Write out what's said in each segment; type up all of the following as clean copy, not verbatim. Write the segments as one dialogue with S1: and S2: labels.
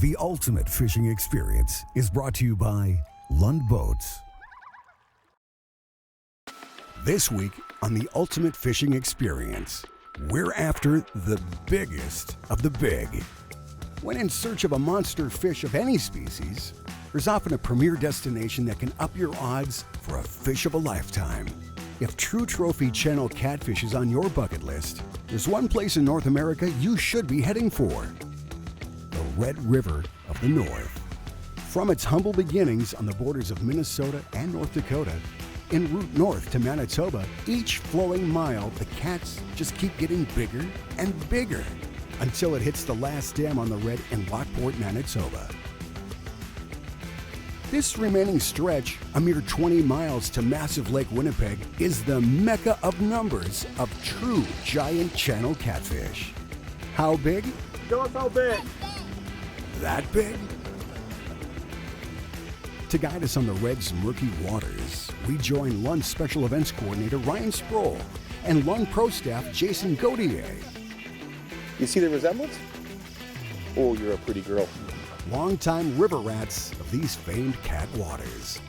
S1: The ultimate fishing experience is brought to you by Lund Boats. This week on the ultimate fishing experience, we're after the biggest of the big. When in search of a monster fish of any species, there's often a premier destination that can up your odds for a fish of a lifetime. If true trophy channel catfish is on your bucket list, there's one place in North America you should be heading for: the Red River of the North. From its humble beginnings on the borders of Minnesota and North Dakota, en route north to Manitoba, each flowing mile, the cats just keep getting bigger and bigger until it hits the last dam on the Red in Lockport, Manitoba. This remaining stretch, a mere 20 miles to massive Lake Winnipeg, is the mecca of numbers of true giant channel catfish. How big?
S2: Show us how big.
S1: That big? To guide us on the Red's murky waters, we join Lund Special Events Coordinator Ryan Sproule and Lund Pro Staff Jason Gauthier.
S2: You see the resemblance? Oh, you're a pretty girl.
S1: Longtime river rats of these famed cat waters.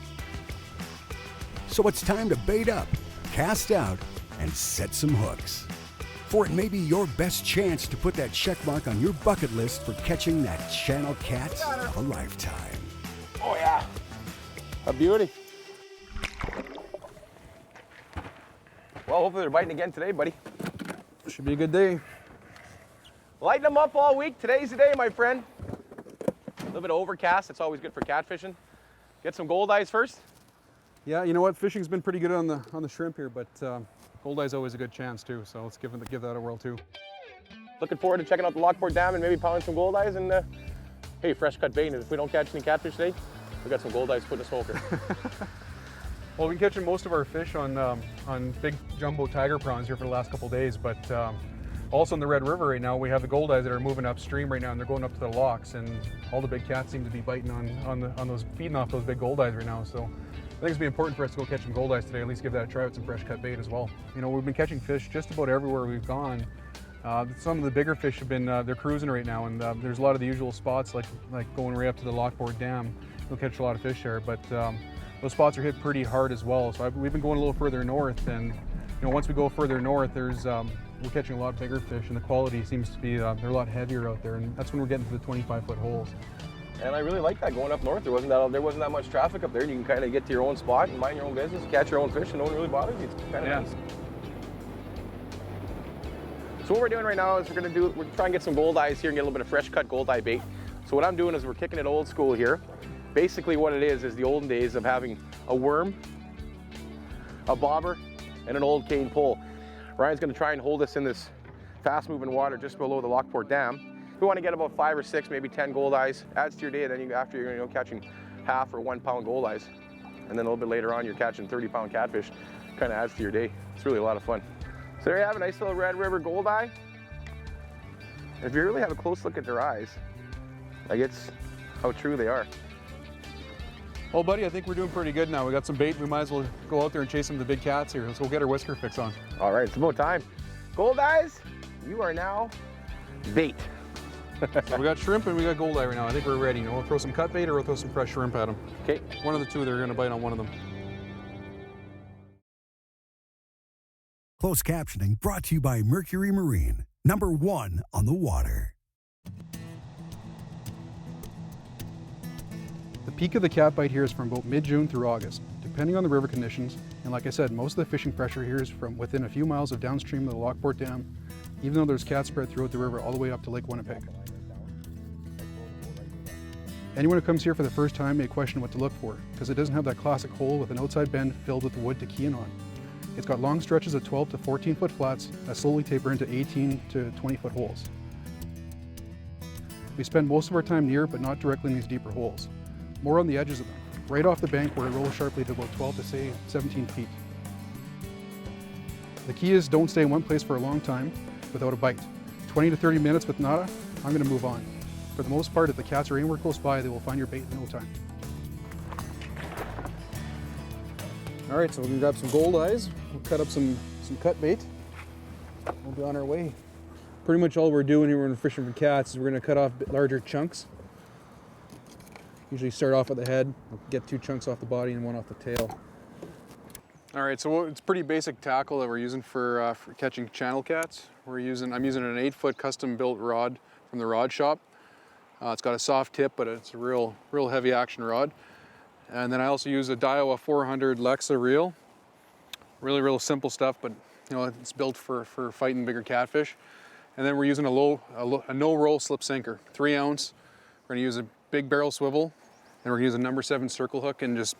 S1: So it's time to bait up, cast out, and set some hooks. For it may be your best chance to put that check mark on your bucket list for catching that channel cat of a lifetime.
S2: Oh yeah, a beauty. Well, hopefully they're biting again today, buddy.
S3: Should be a good day.
S2: Lighten them up all week. Today's the day, my friend. A little bit of overcast. It's always good for catfishing. Get some gold eyes first.
S3: Yeah, you know what? Fishing's been pretty good on the shrimp here, but gold eye's always a good chance too. So let's give that a whirl too.
S2: Looking forward to checking out the Lockport Dam and maybe pounding some gold eyes and hey, fresh cut bait. And if we don't catch any catfish today, we got some gold eyes put in the smoker.
S3: Well, we've been catching most of our fish on big jumbo tiger prawns here for the last couple of days, but also in the Red River right now, we have the gold eyes that are moving upstream right now, and they're going up to the locks, and all the big cats seem to be biting on those, feeding off those big gold eyes right now. So I think it's gonna be important for us to go catch some gold eyes today, at least give that a try with some fresh cut bait as well. You know, we've been catching fish just about everywhere we've gone. Some of the bigger fish have been, they're cruising right now, and there's a lot of the usual spots like going right up to the Lockport Dam. You'll catch a lot of fish there, but those spots are hit pretty hard as well. So we've been going a little further north, and you know, once we go further north, we're catching a lot bigger fish, and the quality seems to be, they're a lot heavier out there, and that's when we're getting to the 25-foot holes.
S2: And I really like that going up north. There wasn't that much traffic up there, and you can kind of get to your own spot and mind your own business, catch your own fish, and no one really bothers you. It's kind of nice. So what we're doing right now is we're trying to get some gold eyes here and get a little bit of fresh cut gold eye bait. So what I'm doing is we're kicking it old school here. Basically what it is the olden days of having a worm, a bobber, and an old cane pole. Ryan's going to try and hold us in this fast moving water just below the Lockport Dam. We want to get about 5 or 6, maybe 10 gold eyes. Adds to your day, and then after you're catching half or 1 pound gold eyes. And then a little bit later on you're catching 30-pound catfish. Kind of adds to your day. It's really a lot of fun. So there you have a nice little Red River gold eye. If you really have a close look at their eyes, like it's how true they are.
S3: Well, buddy, I think we're doing pretty good now. We got some bait. We might as well go out there and chase some of the big cats here. Let's go get our whisker fix on.
S2: All right, it's about time. Gold eyes, you are now bait.
S3: So we got shrimp and we got gold eye right now. I think we're ready. We'll throw some cut bait or we'll throw some fresh shrimp at them.
S2: Okay.
S3: One of the two, they're going to bite on one of them.
S1: Closed captioning brought to you by Mercury Marine, #1 on the water.
S3: The peak of the cat bite here is from about mid-June through August, depending on the river conditions. And like I said, most of the fishing pressure here is from within a few miles of downstream of the Lockport Dam, even though there's cats spread throughout the river all the way up to Lake Winnipeg. Anyone who comes here for the first time may question what to look for, because it doesn't have that classic hole with an outside bend filled with wood to key in on. It's got long stretches of 12 to 14 foot flats that slowly taper into 18 to 20 foot holes. We spend most of our time near, but not directly in these deeper holes. More on the edges of them, right off the bank where it rolls sharply to about 12 to say 17 feet. The key is don't stay in one place for a long time without a bite. 20 to 30 minutes with nada, I'm going to move on. For the most part, if the cats are anywhere close by, they will find your bait in no time. All right, so we're gonna grab some gold eyes. We'll cut up some cut bait. We'll be on our way. Pretty much all we're doing here when we're fishing for cats is we're gonna cut off larger chunks Usually start off at the head, get 2 chunks off the body and 1 off the tail. All right, so it's pretty basic tackle that we're using for catching channel cats. I'm using an 8-foot custom-built rod from the rod shop. It's got a soft tip, but it's a real heavy action rod. And then I also use a Daiwa 400 Lexa reel. Real simple stuff, but you know it's built for fighting bigger catfish. And then we're using a no-roll slip sinker, 3 ounce. We're gonna use a big barrel swivel, and we're gonna use a number 7 circle hook and just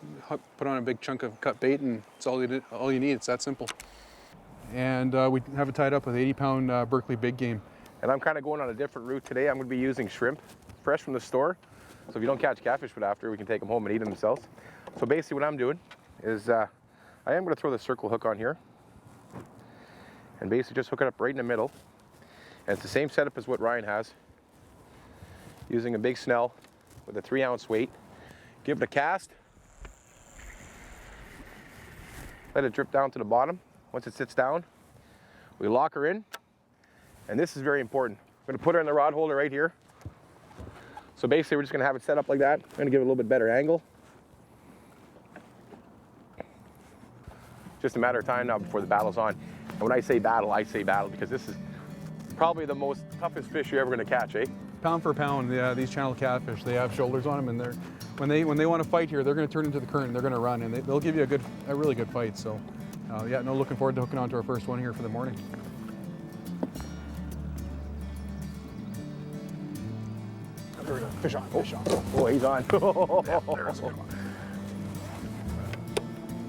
S3: put on a big chunk of cut bait, and it's all you need. It's that simple. And we have it tied up with 80-pound Berkeley big game.
S2: And I'm kind of going on a different route today. I'm going to be using shrimp, fresh from the store. So if you don't catch catfish, but after, we can take them home and eat them themselves. So basically what I'm doing is I am going to throw the circle hook on here and basically just hook it up right in the middle. And it's the same setup as what Ryan has. Using a big snell with a 3-ounce weight. Give it a cast. Let it drip down to the bottom. Once it sits down, we lock her in. And this is very important. We're gonna put her in the rod holder right here. So basically we're just gonna have it set up like that. I'm gonna give it a little bit better angle. Just a matter of time now before the battle's on. And when I say battle because this is probably the most toughest fish you're ever gonna catch, eh?
S3: Pound for pound, yeah, these channel catfish, they have shoulders on them, and when they want to fight here, they're gonna turn into the current, they're gonna run, and they'll give you a really good fight. So yeah, no, looking forward to hooking on to our first one here for the morning. There we go. Fish on.
S2: Oh, he's on.
S3: Yeah, there's a good one.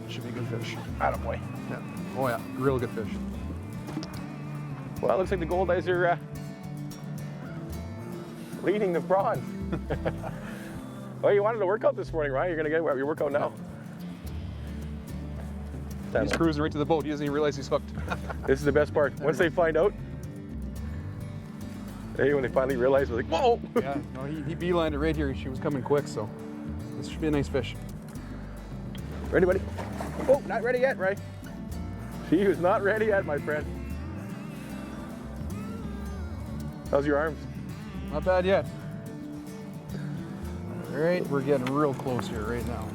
S3: Should be a good fish.
S2: Attaboy.
S3: Yeah. Oh yeah, real good fish.
S2: Well, it looks like the gold eyes are leading the prawns. Oh, you wanted to work out this morning, Ryan? You're gonna get your workout now.
S3: He's cruising right to the boat. He doesn't even realize he's hooked.
S2: This is the best part. Once they find out, hey, when they finally realize, they're like, whoa!
S3: Yeah, no, he beelined it right here. She was coming quick, so this should be a nice fish.
S2: Ready, buddy? Oh, not ready yet, right? She was not ready yet, my friend. How's your arms?
S3: Not bad yet. All right, we're getting real close here right now.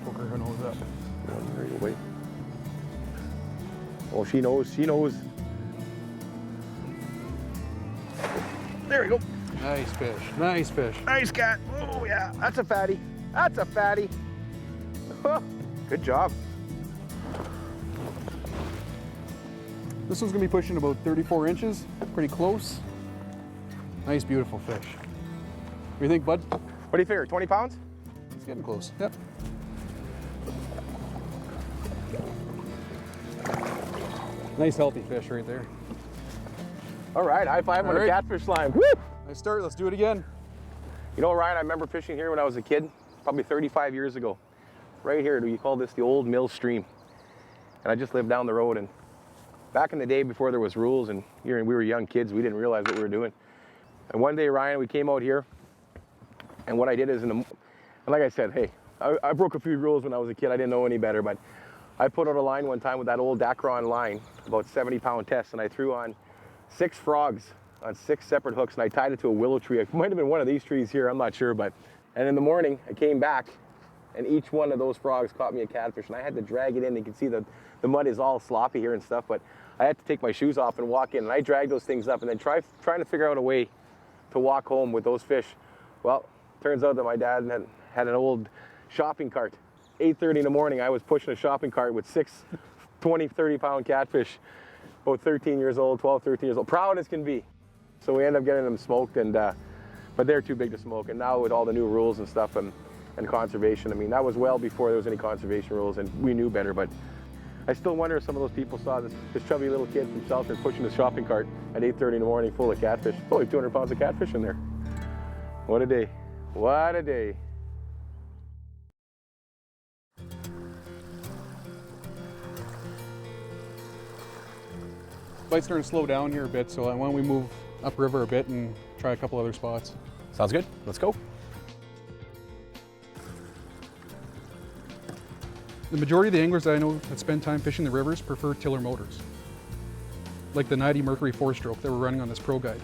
S3: Poker her nose up.
S2: There you wait. Oh, she knows. She knows. There we go.
S3: Nice fish. Nice fish.
S2: Nice cat. Oh yeah, that's a fatty. That's a fatty. Good job.
S3: This one's gonna be pushing about 34 inches. Pretty close. Nice, beautiful fish. What do you think, bud?
S2: What do you figure? 20 pounds?
S3: It's getting close. Yep. Nice, healthy fish right there.
S2: All right, high five on the catfish line. Woo!
S3: Nice start. Let's do it again.
S2: You know, Ryan, I remember fishing here when I was a kid, probably 35 years ago. Right here, we call this the old mill stream. And I just lived down the road. And back in the day before there was rules and we were young kids, we didn't realize what we were doing. And one day, Ryan, we came out here, and what I did is, and like I said, hey, I broke a few rules when I was a kid. I didn't know any better, but I put out a line one time with that old Dacron line, about 70-pound test, and I threw on 6 frogs on 6 separate hooks, and I tied it to a willow tree. It might have been one of these trees here, I'm not sure, and in the morning, I came back, and each one of those frogs caught me a catfish, and I had to drag it in. You can see the mud is all sloppy here and stuff, but I had to take my shoes off and walk in, and I dragged those things up, and then trying to figure out a way to walk home with those fish. Well, turns out that my dad had an old shopping cart. 8:30 in the morning, I was pushing a shopping cart with 6 20, 30-pound catfish, about 13 years old, 12, 13 years old, proud as can be. So we ended up getting them smoked, but they're too big to smoke. And now with all the new rules and stuff and conservation, I mean, that was well before there was any conservation rules, and we knew better. But I still wonder if some of those people saw this chubby little kid from Southern pushing his shopping cart at 8:30 in the morning full of catfish. Probably 200 pounds of catfish in there. What a day. What a day.
S3: Light's starting to slow down here a bit, so why don't we move upriver a bit and try a couple other spots.
S2: Sounds good. Let's go.
S3: The majority of the anglers that I know that spend time fishing the rivers prefer tiller motors, like the 90 Mercury 4-stroke that we're running on this Pro Guide.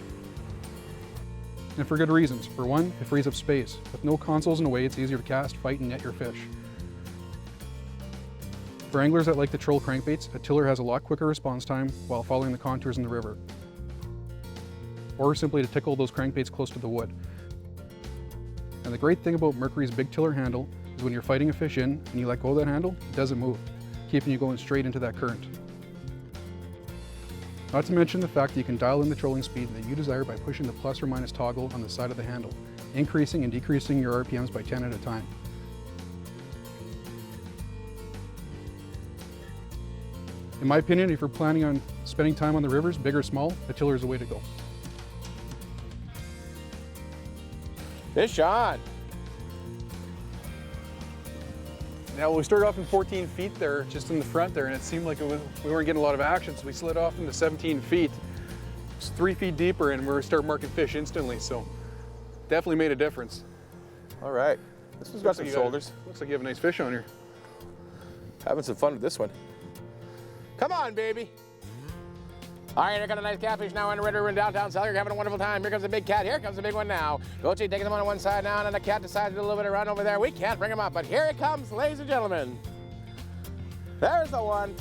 S3: And for good reasons. For one, it frees up space. With no consoles in the way, it's easier to cast, fight, and net your fish. For anglers that like to troll crankbaits, a tiller has a lot quicker response time while following the contours in the river. Or simply to tickle those crankbaits close to the wood. And the great thing about Mercury's big tiller handle is when you're fighting a fish in and you let go of that handle, it doesn't move, keeping you going straight into that current. Not to mention the fact that you can dial in the trolling speed that you desire by pushing the plus or minus toggle on the side of the handle, increasing and decreasing your RPMs by 10 at a time. In my opinion, if you're planning on spending time on the rivers, big or small, a tiller is the way to go.
S2: Fish on.
S3: Now we started off in 14 feet there, just in the front there, and it seemed like we weren't getting a lot of action, so we slid off into 17 feet. It's 3 feet deeper, and we were starting marking fish instantly, so definitely made a difference.
S2: All right. This one's got some shoulders.
S3: Looks like you have a nice fish on here.
S2: Having some fun with this one. Come on, baby. All right, I got a nice catfish now on the Red River in downtown Selkirk, having a wonderful time. Here comes the big cat. Here comes the big one now. Gauthier taking them on one side now, and the cat decides to do a little bit of run over there. We can't bring him up, but here it comes, ladies and gentlemen. There's the one.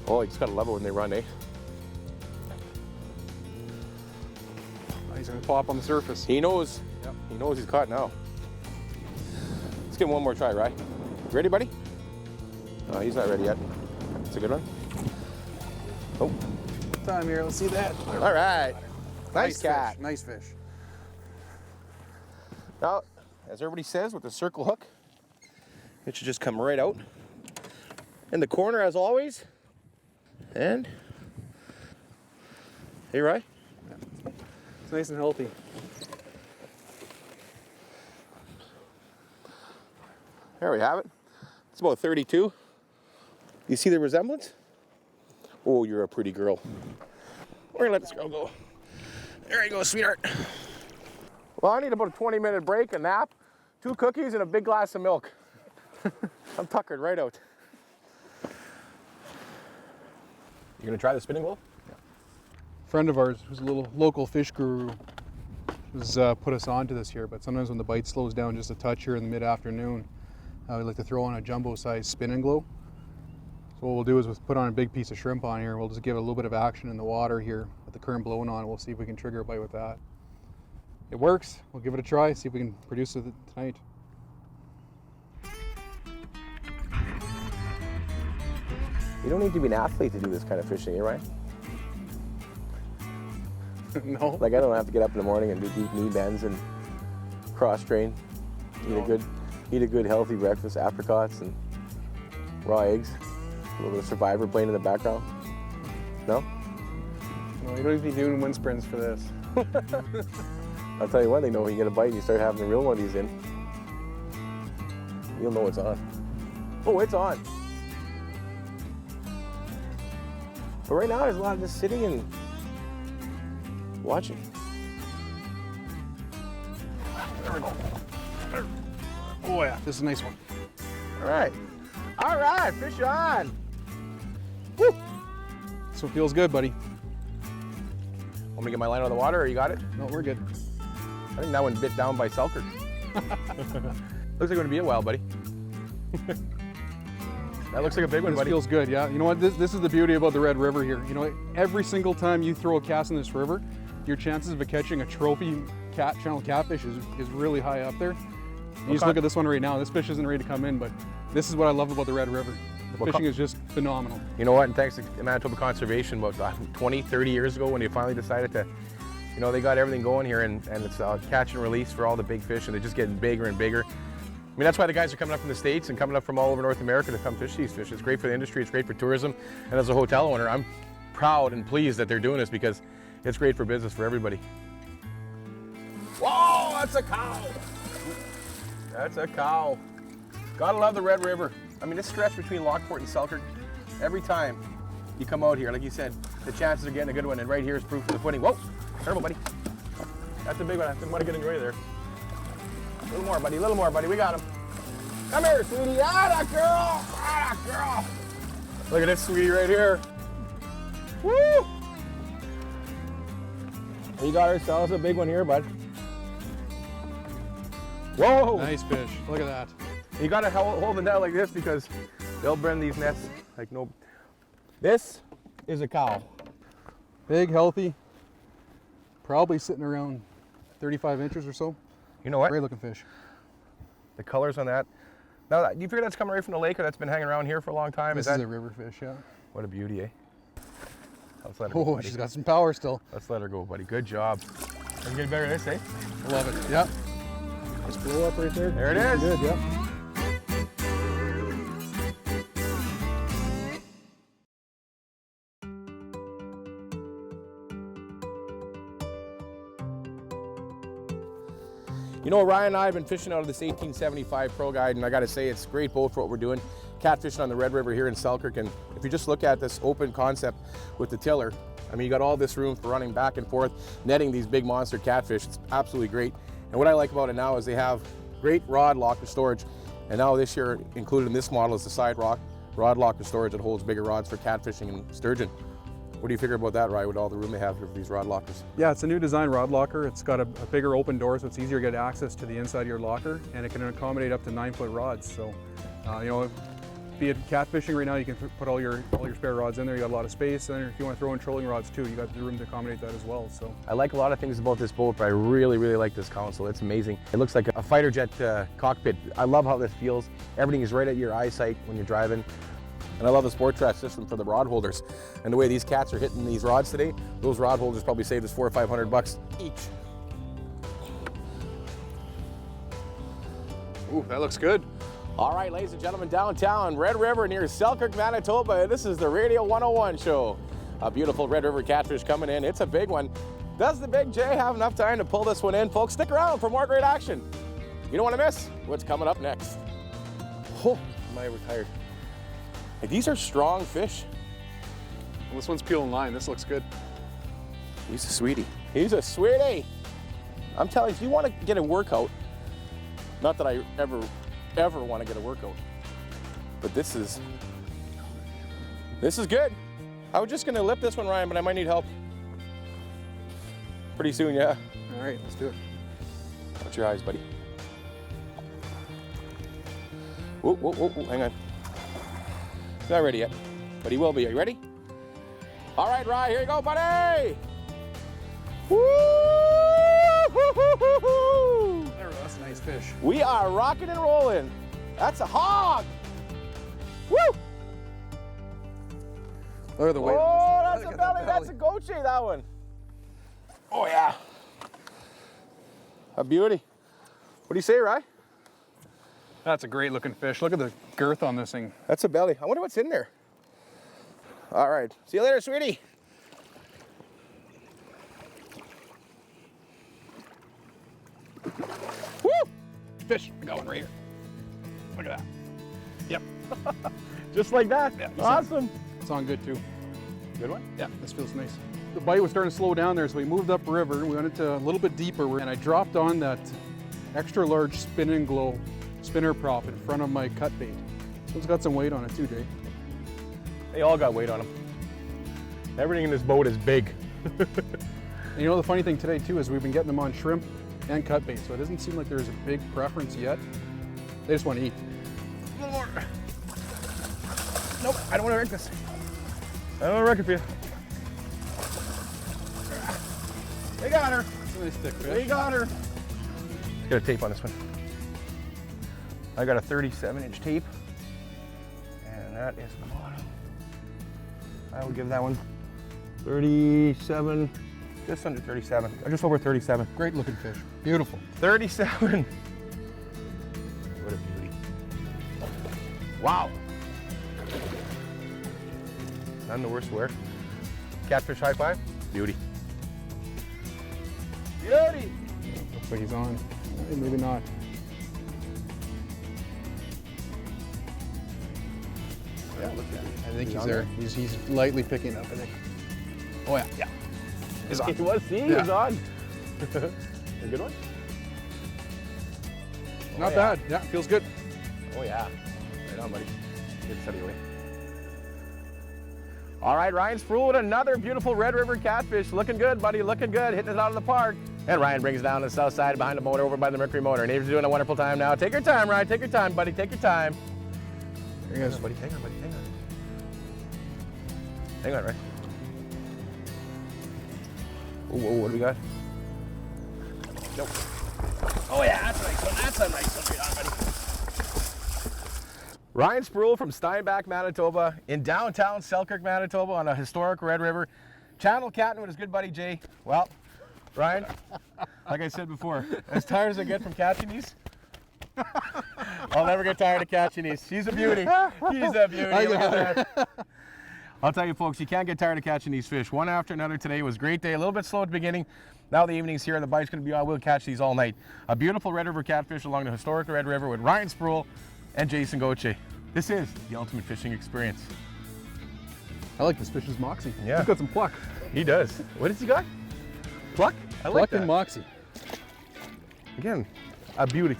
S2: Oh, you just gotta love it when they run, eh?
S3: He's gonna pop on the surface.
S2: He knows.
S3: Yep.
S2: He knows he's caught now. Let's give him one more try, right? Ready, buddy? No, he's not ready yet. It's a good one. Oh.
S3: Time here, let's see that.
S2: All right. Nice cat.
S3: Fish. Nice fish.
S2: Now, as everybody says with the circle hook, it should just come right out. In the corner as always. And, hey, Rye?
S3: Yeah. It's nice and healthy.
S2: There we have it. It's about 32. You see the resemblance? Oh, you're a pretty girl. We're gonna let this girl go. There you go, sweetheart. Well, I need about a 20-minute break, a nap, 2 cookies, and a big glass of milk. I'm tuckered right out. You gonna try the spinning bowl?
S3: Yeah. A friend of ours, who's a little local fish guru, has put us onto this here, but sometimes when the bite slows down just a touch here in the mid-afternoon, we like to throw on a jumbo-sized spin and glow. So what we'll do is we'll put on a big piece of shrimp on here. We'll just give it a little bit of action in the water here with the current blowing on. We'll see if we can trigger a bite with that. It works. We'll give it a try, see if we can produce it tonight.
S2: You don't need to be an athlete to do this kind of fishing, right?
S3: No.
S2: Like I don't have to get up in the morning and do deep knee bends and cross train. Eat a good healthy breakfast, apricots and raw eggs. A little bit of Survivor playing in the background. No?
S3: No, you don't need to be doing wind sprints for this.
S2: I'll tell you one thing though, when you get a bite and you start having the real one of these in, you'll know it's on. Oh, it's on. But right now there's a lot of just sitting and watching.
S3: There we go. Oh yeah, this is a nice one.
S2: All right, fish on. Woo.
S3: This one feels good, buddy.
S2: Want me to get my line out of the water, or you got it?
S3: No, we're good.
S2: I think that one bit down by Selkirk. Looks like going to be a while, buddy. That looks like a big one,
S3: This
S2: buddy.
S3: feels good, yeah. You know what, this is the beauty about the Red River here. You know, every single time you throw a cast in this river, your chances of catching a trophy channel catfish is really high up there. You just look at this one right now. This fish isn't ready to come in, but this is what I love about the Red River. The fishing is just phenomenal.
S2: You know what, and thanks to Manitoba Conservation, about 20, 30 years ago when they finally decided to, you know, they got everything going here and it's catch and release for all the big fish and they're just getting bigger and bigger. I mean, that's why the guys are coming up from the States and coming up from all over North America to come fish these fish. It's great for the industry, it's great for tourism, and as a hotel owner, I'm proud and pleased that they're doing this because it's great for business for everybody. Whoa, that's a cow! That's a cow. Gotta love the Red River. I mean, this stretch between Lockport and Selkirk, every time you come out here, like you said, the chances of getting a good one, and right here is proof of the pudding. Whoa, careful, buddy. That's a big one. I think I might get enjoy there. A little more, buddy. A little more, buddy. We got him. Come here, sweetie. Atta girl. Atta girl. Look at this sweetie right here. Woo! We got ourselves a big one here, bud. Whoa!
S3: Nice fish. Look at that.
S2: You gotta hold the net like this because they'll bend these nets like no. This is a cow.
S3: Big, healthy. Probably sitting around 35 inches or so.
S2: You know what?
S3: Great looking fish.
S2: The colors on that. Now, do you figure that's coming right from the lake or that's been hanging around here for a long time?
S3: This is a river fish, yeah.
S2: What a beauty, eh? Let's let her go,
S3: Oh,
S2: buddy.
S3: she's got some power still.
S2: Let's let her go, buddy. Good job. Are you getting better at this, eh?
S3: I love it. Yep. Nice blow up right there.
S2: There it is.
S3: Good, yep.
S2: You know, Ryan and I have been fishing out of this 1875 Pro Guide, and I gotta say, it's a great boat for what we're doing. Catfishing on the Red River here in Selkirk, and if you just look at this open concept with the tiller, I mean, you got all this room for running back and forth, netting these big monster catfish. It's absolutely great. And what I like about it now is they have great rod locker storage. And now this year, included in this model is the side rod locker storage that holds bigger rods for catfishing and sturgeon. What do you figure about that, Ryan, with all the room they have here for these rod lockers?
S3: Yeah, it's a new design rod locker. It's got a bigger open door, so it's easier to get access to the inside of your locker, and it can accommodate up to 9-foot rods. So, you know, be it catfishing right now, you can put all your spare rods in there. You got a lot of space, and if you want to throw in trolling rods too, you got the room to accommodate that as well. So
S2: I like a lot of things about this boat, but I really, really like this console. It's amazing. It looks like a fighter jet cockpit. I love how this feels. Everything is right at your eyesight when you're driving. And I love the sport track system for the rod holders. And the way these cats are hitting these rods today, those rod holders probably saved us $400 or $500 each.
S3: ooh, that looks good.
S2: All right, ladies and gentlemen, downtown Red River near Selkirk, Manitoba. This is the Radio 101 show. A beautiful Red River catfish coming in. It's a big one. Does the Big J have enough time to pull this one in? Folks, stick around for more great action. You don't want to miss what's coming up next. Oh, am I retired? Hey, these are strong fish.
S3: Well, this one's peeling line. This looks good.
S2: He's a sweetie. He's a sweetie. I'm telling you, if you want to get a workout, not that I ever want to get a workout, but this is good. I was just going to lip this one, Ryan, but I might need help pretty soon, yeah.
S3: All right, let's do it.
S2: Watch your eyes, buddy. Whoa, whoa, whoa, whoa, hang on. He's not ready yet, but he will be. Are you ready? All right, Ryan, here you go, buddy. Woo!
S3: There, that's a nice fish.
S2: We are rocking and rolling. That's a hog. Woo!
S3: Look at the weight.
S2: Oh, that's a belly. That's a Gauthier, that one. Oh, yeah. A beauty. What do you say, Ryan?
S3: That's a great looking fish. Look at the girth on this thing.
S2: That's a belly. I wonder what's in there. All right. See you later, sweetie.
S3: Woo! Fish. I got one right here. Look at that. Yep.
S2: Just like that.
S3: Yeah,
S2: awesome.
S3: It's on good too.
S2: Good one?
S3: Yeah, this feels nice. The bite was starting to slow down there, so we moved upriver. We went into a little bit deeper, and I dropped on that extra large spin and glow spinner prop in front of my cut bait. This one's got some weight on it too, Jay.
S2: They all got weight on them. Everything in this boat is big.
S3: And you know the funny thing today too is we've been getting them on shrimp and cut bait, so it doesn't seem like there's a big preference yet. They just want to eat.
S2: A little more. Nope, I don't want to wreck this. I don't want to wreck it for you. They got her.
S3: It's a nice thick fish.
S2: They got her. Got a tape on this one. I got a 37-inch tape, and that is the bottom. I will give that one 37, just under 37, or just over 37.
S3: Great looking fish. Beautiful.
S2: 37. What a beauty. Wow. None the worse wear. Catfish high five. Beauty. Beauty.
S3: Looks like he's on. Maybe not.
S2: Yeah, look at it.
S3: I think he's
S2: on
S3: there. He's lightly picking up, I think. Oh yeah. Yeah. He's on.
S2: He was, see, he was on. A good one?
S3: Not
S2: yeah.
S3: bad. Yeah, feels good.
S2: Oh yeah. Right on, buddy. Get steady away. All right, Ryan Sproule with another beautiful Red River catfish. Looking good, buddy, looking good, hitting it out of the park. And Ryan brings it down to the south side behind the motor over by the Mercury motor. And Avery's doing a wonderful time now. Take your time, Ryan, take your time, buddy, take your time. There he goes, buddy, hang on, buddy, hang on. Hang on, Ryan. Ooh, what do we got? Nope. Oh yeah, that's a nice one, that's a nice one. Right on, buddy. Ryan Sproule from Steinbach, Manitoba, in downtown Selkirk, Manitoba, on a historic Red River. Channel catting with his good buddy Jay. Well, Ryan, like I said before, as tired as I get from catching these, I'll never get tired of catching these. She's a beauty. He's a beauty. Look at that. I'll tell you folks, you can't get tired of catching these fish. One after another today. It was a great day. A little bit slow at the beginning. Now the evening's here and the bite's going to be on. We'll catch these all night. A beautiful Red River catfish along the historic Red River with Ryan Sproule and Jason Gauthier. This is the ultimate fishing experience.
S3: I like this fish's moxie.
S2: Yeah.
S3: He's got some pluck.
S2: He does. What has he got? Pluck? I like
S3: Pluck
S2: that.
S3: and moxie.
S2: Again, a beauty.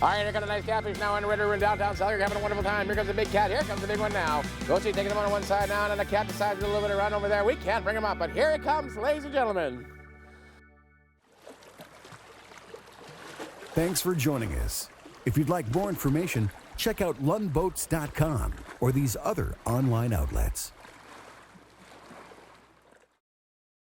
S2: All right, here comes a nice catfish now in the Red River in downtown Selkirk, having a wonderful time. Here comes the big cat. Here comes the big one now. Gauthier taking him on one side now, and the cat decides to do a little bit of run over there. We can't bring him up, but here it comes, ladies and gentlemen.
S1: Thanks for joining us. If you'd like more information, check out lundboats.com or these other online outlets.